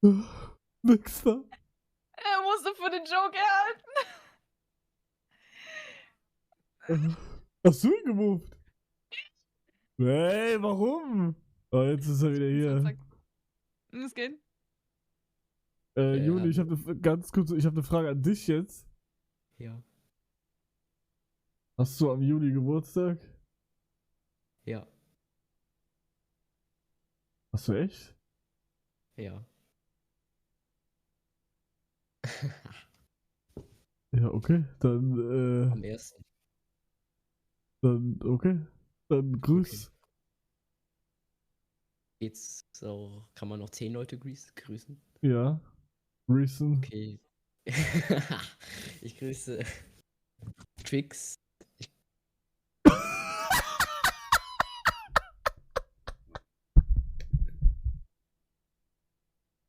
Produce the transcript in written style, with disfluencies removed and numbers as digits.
Wichser. Er musste für den Joke herhalten. Hast du ihn gemoved? Hey, warum? Oh, jetzt ist er wieder hier. Zack. Muss gehen. Juli, ich hallo. habe ganz kurz, ich habe eine Frage an dich jetzt. Ja, Hast du am Juli Geburtstag? ja, Hast du echt? ja. Ja, okay. Am ersten. Okay. Dann Okay. grüß. Geht's so, kann man noch 10 Leute grüßen? Ja. Reason. Okay. Ich grüße Trix,